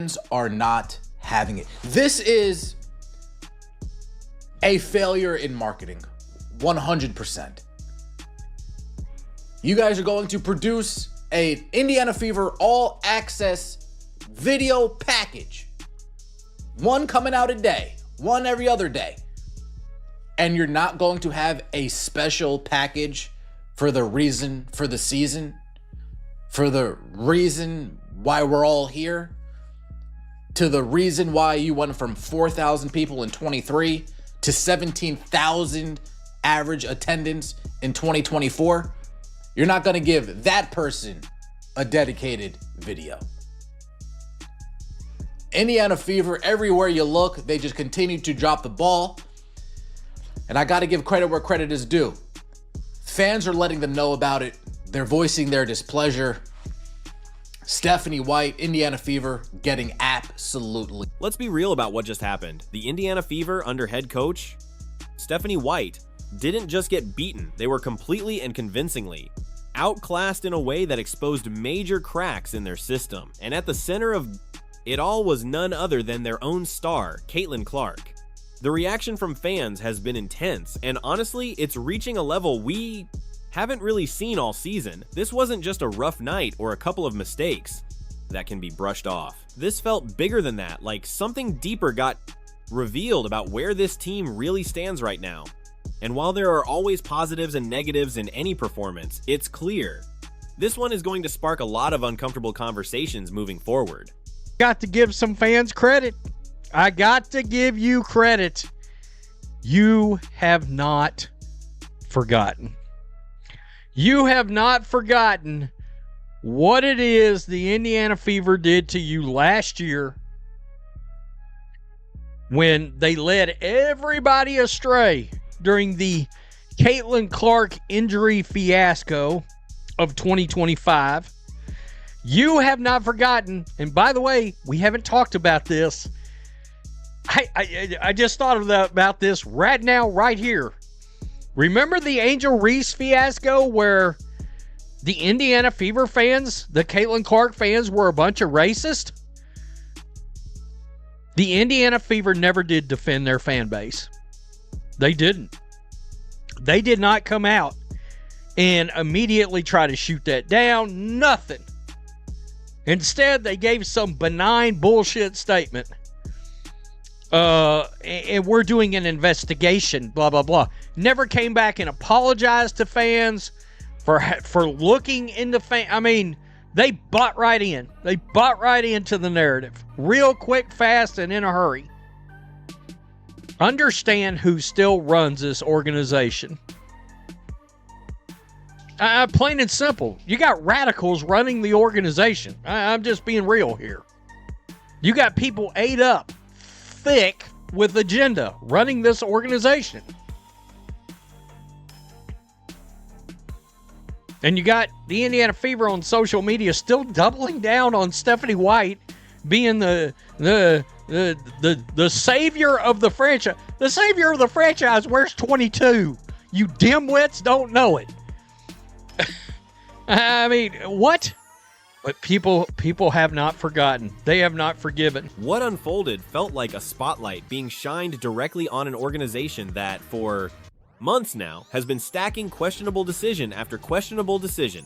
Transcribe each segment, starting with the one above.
fans are not having it. This is a failure in marketing, 100%. You guys are going to produce a Indiana Fever all access video package. One coming out a day, one every other day. And you're not going to have a special package for the reason for the season, for the reason why we're all here, to the reason why you went from 4,000 people in 23 to 17,000 average attendance in 2024. You're not going to give that person a dedicated video. Indiana Fever, everywhere you look, they just continue to drop the ball. And I got to give credit where credit is due. Fans are letting them know about it. They're voicing their displeasure. Stephanie White, Indiana Fever, getting absolutely. Let's be real about what just happened. The Indiana Fever under head coach Stephanie White didn't just get beaten. They were completely and convincingly outclassed in a way that exposed major cracks in their system. And at the center of it all was none other than their own star, Caitlin Clark. The reaction from fans has been intense, and honestly, it's reaching a level we haven't really seen all season. This wasn't just a rough night or a couple of mistakes that can be brushed off. This felt bigger than that, like something deeper got revealed about where this team really stands right now. And while there are always positives and negatives in any performance, it's clear this one is going to spark a lot of uncomfortable conversations moving forward. Got to give some fans credit. I got to give you credit. You have not forgotten. You have not forgotten what it is the Indiana Fever did to you last year when they led everybody astray during the Caitlin Clark injury fiasco of 2025. You have not forgotten, and by the way, we haven't talked about this. I just thought about this right now, right here. Remember the Angel Reese fiasco where the Indiana Fever fans, the Caitlin Clark fans, were a bunch of racist? The Indiana Fever never did defend their fan base. They didn't. They did not come out and immediately try to shoot that down. Nothing. Instead, they gave some benign bullshit statement. And we're doing an investigation, blah, blah, blah. Never came back and apologized to fans for looking into I mean, they bought right in. They bought right into the narrative. Real quick, fast, and in a hurry. Understand who still runs this organization. Plain and simple. You got radicals running the organization. I'm just being real here. You got people ate up, thick with agenda, running this organization. And you got the Indiana Fever on social media still doubling down on Stephanie White being the savior of the franchise. The savior of the franchise wears 22. You dimwits don't know it. I mean, what? But people have not forgotten. They have not forgiven. What unfolded felt like a spotlight being shined directly on an organization that, for months now, has been stacking questionable decision after questionable decision.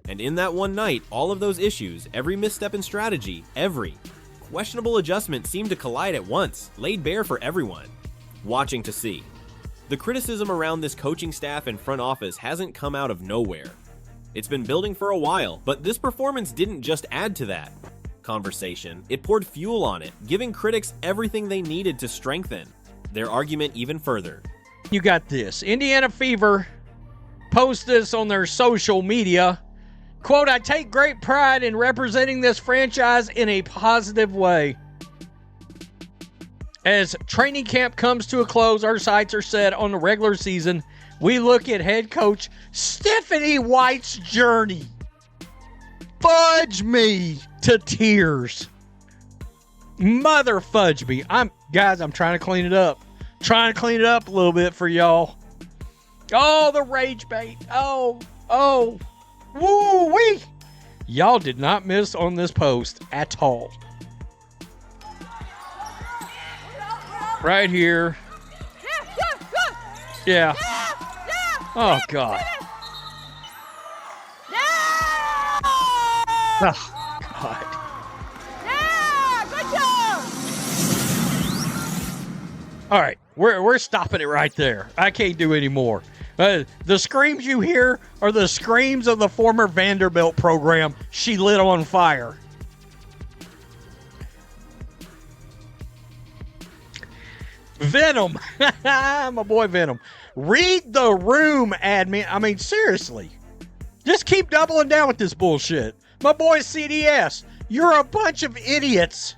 And in that one night, all of those issues, every misstep in strategy, every questionable adjustment seemed to collide at once, laid bare for everyone watching to see. The criticism around this coaching staff and front office hasn't come out of nowhere. It's been building for a while, but this performance didn't just add to that conversation. It poured fuel on it, giving critics everything they needed to strengthen their argument even further. You got this. Indiana Fever post this on their social media. Quote, I take great pride in representing this franchise in a positive way. As training camp comes to a close, our sights are set on the regular season. We look at head coach Stephanie White's journey. Fudge me to tears. Mother fudge me. I'm trying to clean it up. Trying to clean it up a little bit for y'all. Oh, the rage bait. Oh. Woo-wee. Y'all did not miss on this post at all. right here. Yeah. Oh, God. Oh, God. All right, we're stopping it right there. I can't do any more. The screams you hear are the screams of the former Vanderbilt program she lit on fire. Venom. My boy Venom. Read the room, admin. I mean, seriously. Just keep doubling down with this bullshit. My boy CDS, you're a bunch of idiots.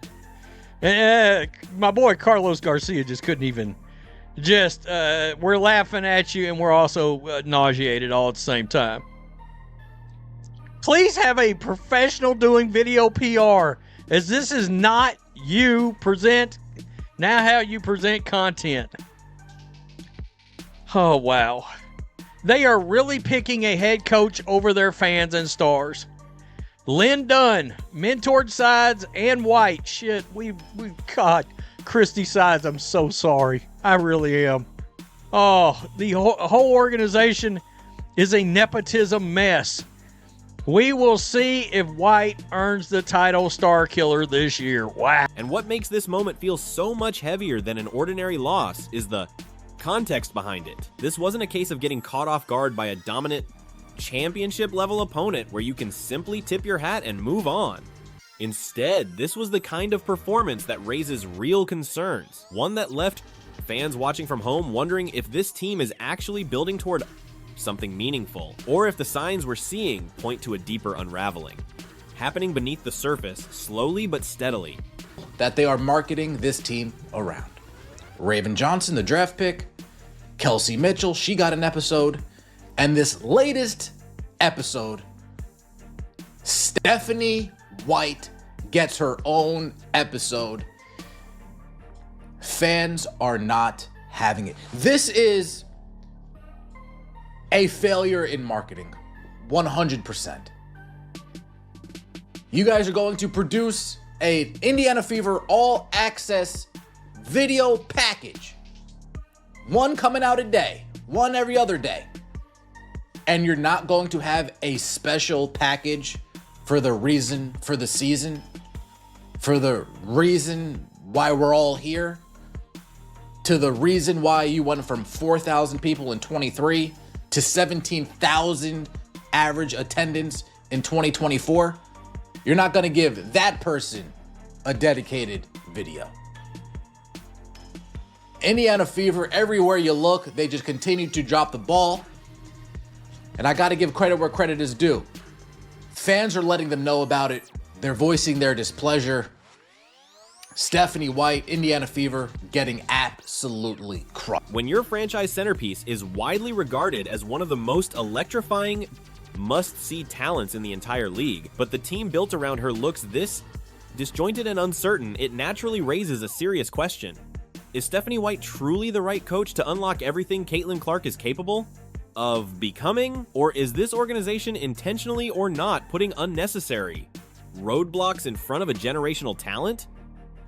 My boy Carlos Garcia just couldn't even. We're laughing at you and we're also nauseated all at the same time. Please have a professional doing video PR, as this is not you present. Now how you present content. Oh, wow. They are really picking a head coach over their fans and stars. Lynn Dunn, mentored Sides and White. Shit, God, Christy Sides, I'm so sorry. I really am. Oh, the whole organization is a nepotism mess. We will see if White earns the title Star Killer this year. Wow. And what makes this moment feel so much heavier than an ordinary loss is the context behind it. This wasn't a case of getting caught off guard by a dominant championship level opponent where you can simply tip your hat and move on. Instead, this was the kind of performance that raises real concerns, one that left fans watching from home wondering if this team is actually building toward something meaningful, or if the signs we're seeing point to a deeper unraveling, happening beneath the surface, slowly but steadily. That they are marketing this team around. Raven Johnson, the draft pick, Kelsey Mitchell, she got an episode, and this latest episode, Stephanie White gets her own episode. Fans are not having it. This is a failure in marketing, 100%. You guys are going to produce a Indiana Fever all access video package. One coming out a day, one every other day. And you're not going to have a special package for the reason for the season, for the reason why we're all here, to the reason why you went from 4,000 people in 23 to 17,000 average attendance in 2024. You're not going to give that person a dedicated video. Indiana Fever, everywhere you look, they just continue to drop the ball. And I got to give credit where credit is due. Fans are letting them know about it. They're voicing their displeasure. Stephanie White, Indiana Fever, getting absolutely crushed. When your franchise centerpiece is widely regarded as one of the most electrifying must-see talents in the entire league, but the team built around her looks this disjointed and uncertain, it naturally raises a serious question. Is Stephanie White truly the right coach to unlock everything Caitlin Clark is capable of becoming? Or is this organization intentionally or not putting unnecessary roadblocks in front of a generational talent?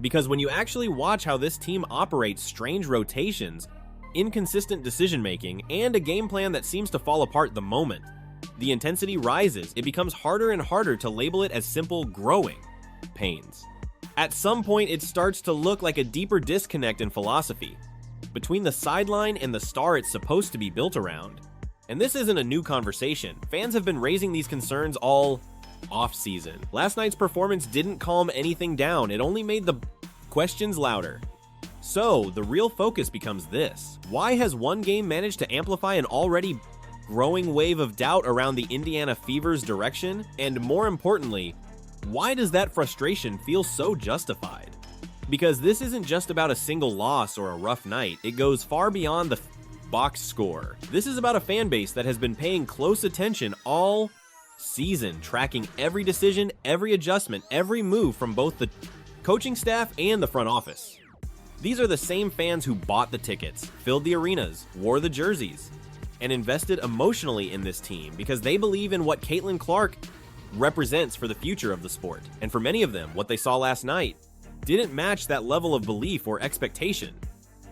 Because when you actually watch how this team operates strange rotations, inconsistent decision-making, and a game plan that seems to fall apart the moment the intensity rises, it becomes harder and harder to label it as simple growing pains. At some point, it starts to look like a deeper disconnect in philosophy between the sideline and the star it's supposed to be built around. And this isn't a new conversation. Fans have been raising these concerns all off-season. Last night's performance didn't calm anything down, it only made the questions louder. So, the real focus becomes this. Why has one game managed to amplify an already growing wave of doubt around the Indiana Fever's direction? And more importantly, why does that frustration feel so justified? Because this isn't just about a single loss or a rough night, it goes far beyond the box score. This is about a fan base that has been paying close attention all season, tracking every decision, every adjustment, every move from both the coaching staff and the front office. These are the same fans who bought the tickets, filled the arenas, wore the jerseys, and invested emotionally in this team because they believe in what Caitlin Clark represents for the future of the sport. And for many of them, what they saw last night didn't match that level of belief or expectation.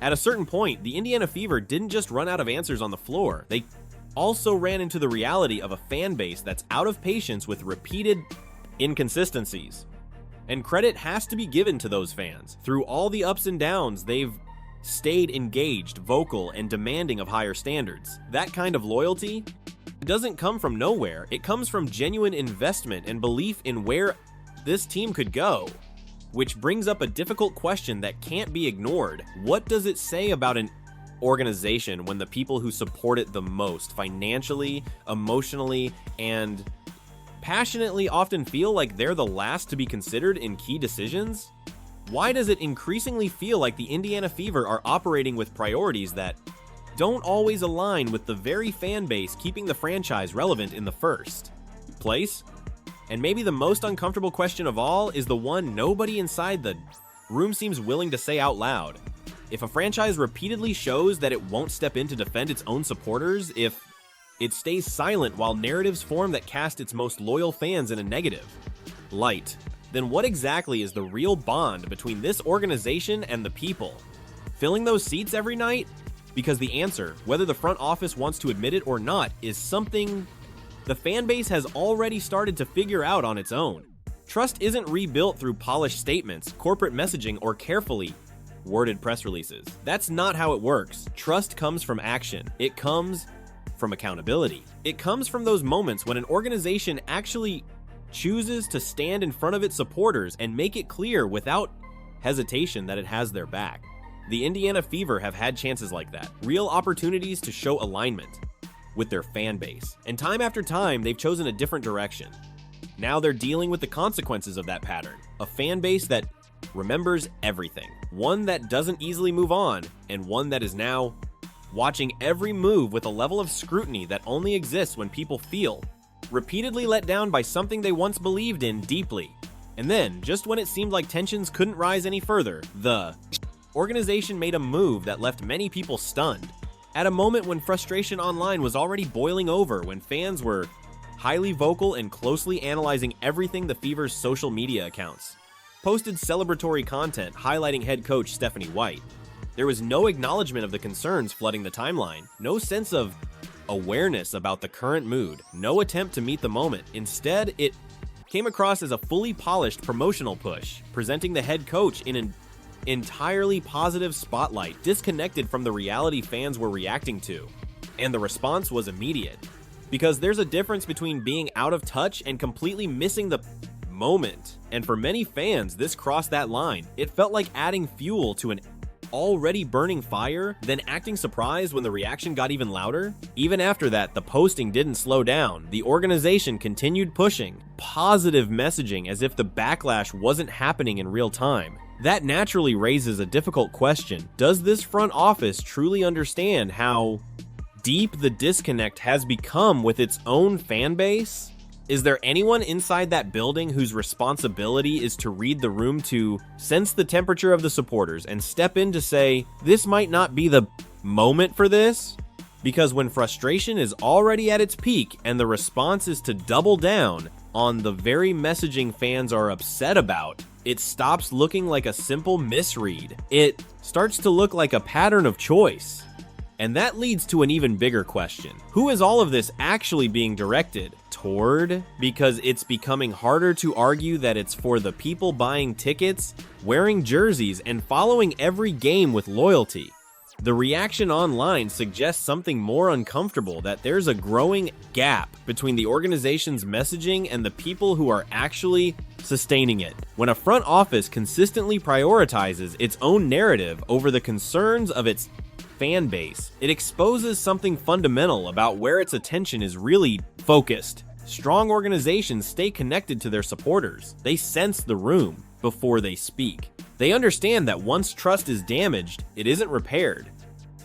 At a certain point, the Indiana Fever didn't just run out of answers on the floor. They also ran into the reality of a fan base that's out of patience with repeated inconsistencies. And credit has to be given to those fans. Through all the ups and downs, they've stayed engaged, vocal, and demanding of higher standards. That kind of loyalty doesn't come from nowhere. It comes from genuine investment and belief in where this team could go. Which brings up a difficult question that can't be ignored. What does it say about an organization when the people who support it the most, financially, emotionally, and passionately, often feel like they're the last to be considered in key decisions? Why does it increasingly feel like the Indiana Fever are operating with priorities that don't always align with the very fan base keeping the franchise relevant in the first place? And maybe the most uncomfortable question of all is the one nobody inside the room seems willing to say out loud. If a franchise repeatedly shows that it won't step in to defend its own supporters, if it stays silent while narratives form that cast its most loyal fans in a negative light, then what exactly is the real bond between this organization and the people? Filling those seats every night? Because the answer, whether the front office wants to admit it or not, is something the fan base has already started to figure out on its own. Trust isn't rebuilt through polished statements, corporate messaging, or carefully worded press releases. That's not how it works. Trust comes from action. It comes from accountability. It comes from those moments when an organization actually chooses to stand in front of its supporters and make it clear without hesitation that it has their back. The Indiana Fever have had chances like that, real opportunities to show alignment with their fan base. And time after time, they've chosen a different direction. Now they're dealing with the consequences of that pattern. A fan base that remembers everything, one that doesn't easily move on, and one that is now watching every move with a level of scrutiny that only exists when people feel repeatedly let down by something they once believed in deeply. And then, just when it seemed like tensions couldn't rise any further, the organization made a move that left many people stunned. At a moment when frustration online was already boiling over, when fans were highly vocal and closely analyzing everything the Fever's social media accounts posted celebratory content highlighting head coach Stephanie White. There was no acknowledgement of the concerns flooding the timeline, no sense of awareness about the current mood, no attempt to meet the moment. Instead, it came across as a fully polished promotional push, presenting the head coach in an entirely positive spotlight, disconnected from the reality fans were reacting to. And the response was immediate. Because there's a difference between being out of touch and completely missing the moment. And for many fans, this crossed that line. It felt like adding fuel to an already burning fire, then acting surprised when the reaction got even louder. Even after that, the posting didn't slow down. The organization continued pushing positive messaging as if the backlash wasn't happening in real time. That naturally raises a difficult question. Does this front office truly understand how deep the disconnect has become with its own fan base? Is there anyone inside that building whose responsibility is to read the room, to sense the temperature of the supporters and step in to say, this might not be the moment for this? Because when frustration is already at its peak and the response is to double down on the very messaging fans are upset about, it stops looking like a simple misread. It starts to look like a pattern of choice. And that leads to an even bigger question. Who is all of this actually being directed toward? Because it's becoming harder to argue that it's for the people buying tickets, wearing jerseys, and following every game with loyalty. The reaction online suggests something more uncomfortable, that there's a growing gap between the organization's messaging and the people who are actually sustaining it. When a front office consistently prioritizes its own narrative over the concerns of its fan base, it exposes something fundamental about where its attention is really focused. Strong organizations stay connected to their supporters. They sense the room before they speak. They understand that once trust is damaged, it isn't repaired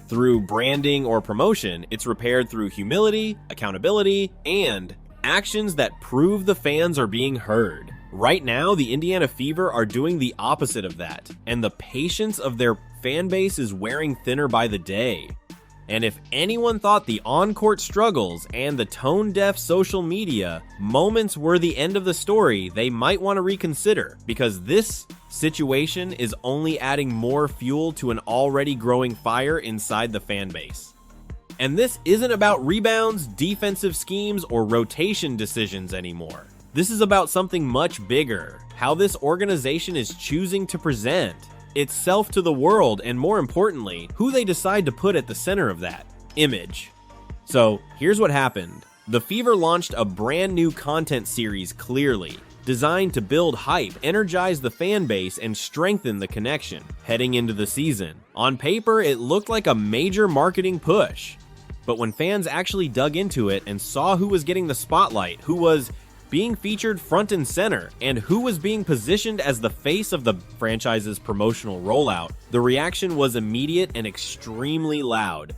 through branding or promotion. It's repaired through humility, accountability, and actions that prove the fans are being heard. Right now, the Indiana Fever are doing the opposite of that, and the patience of their fan base is wearing thinner by the day. And if anyone thought the on-court struggles and the tone-deaf social media moments were the end of the story, they might want to reconsider, because this situation is only adding more fuel to an already growing fire inside the fan base. And this isn't about rebounds, defensive schemes, or rotation decisions anymore. This is about something much bigger, how this organization is choosing to present itself to the world, and more importantly, who they decide to put at the center of that image. So here's what happened. The Fever launched a brand new content series, Clearly, designed to build hype, energize the fan base, and strengthen the connection heading into the season. On paper, it looked like a major marketing push, but when fans actually dug into it and saw who was getting the spotlight, who was being featured front and center, and who was being positioned as the face of the franchise's promotional rollout, the reaction was immediate and extremely loud.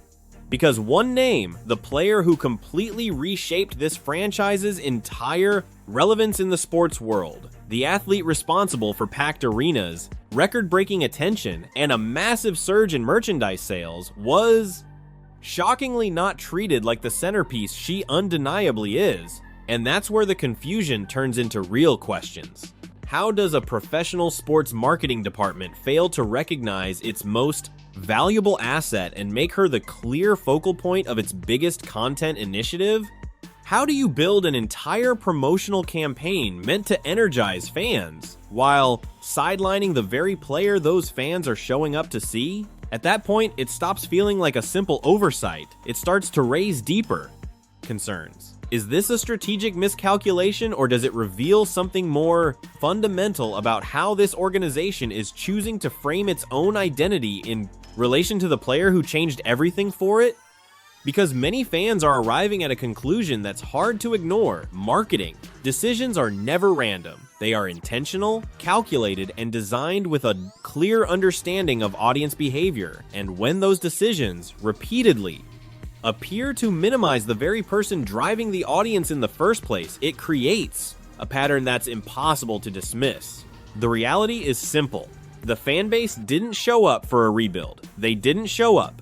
Because one name, the player who completely reshaped this franchise's entire relevance in the sports world, the athlete responsible for packed arenas, record-breaking attention, and a massive surge in merchandise sales, was shockingly not treated like the centerpiece she undeniably is. And that's where the confusion turns into real questions. How does a professional sports marketing department fail to recognize its most valuable asset and make her the clear focal point of its biggest content initiative? How do you build an entire promotional campaign meant to energize fans while sidelining the very player those fans are showing up to see? At that point, it stops feeling like a simple oversight. It starts to raise deeper concerns. Is this a strategic miscalculation, or does it reveal something more fundamental about how this organization is choosing to frame its own identity in relation to the player who changed everything for it? Because many fans are arriving at a conclusion that's hard to ignore. Marketing decisions are never random. They are intentional, calculated, and designed with a clear understanding of audience behavior. And when those decisions repeatedly appear to minimize the very person driving the audience in the first place, it creates a pattern that's impossible to dismiss. The reality is simple. The fan base didn't show up for a rebuild. They didn't show up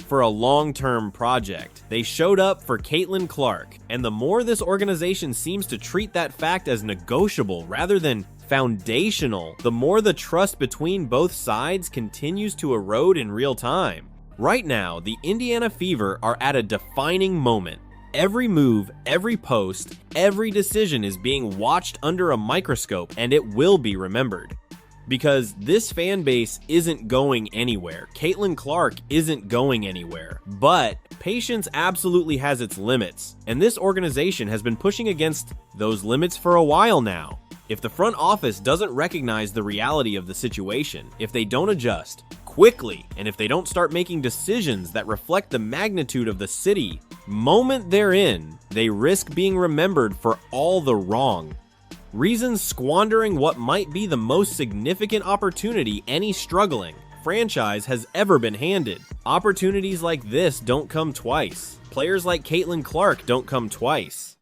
for a long-term project. They showed up for Caitlin Clark. And the more this organization seems to treat that fact as negotiable rather than foundational, the more the trust between both sides continues to erode in real time. Right now, the Indiana Fever are at a defining moment. Every move, every post, every decision is being watched under a microscope, and it will be remembered. Because this fan base isn't going anywhere. Caitlin Clark isn't going anywhere. But patience absolutely has its limits, and this organization has been pushing against those limits for a while now. If the front office doesn't recognize the reality of the situation, if they don't adjust quickly, and if they don't start making decisions that reflect the magnitude of the city moment they're in, they risk being remembered for all the wrong reasons, squandering what might be the most significant opportunity any struggling franchise has ever been handed. Opportunities like this don't come twice. Players like Caitlin Clark don't come twice.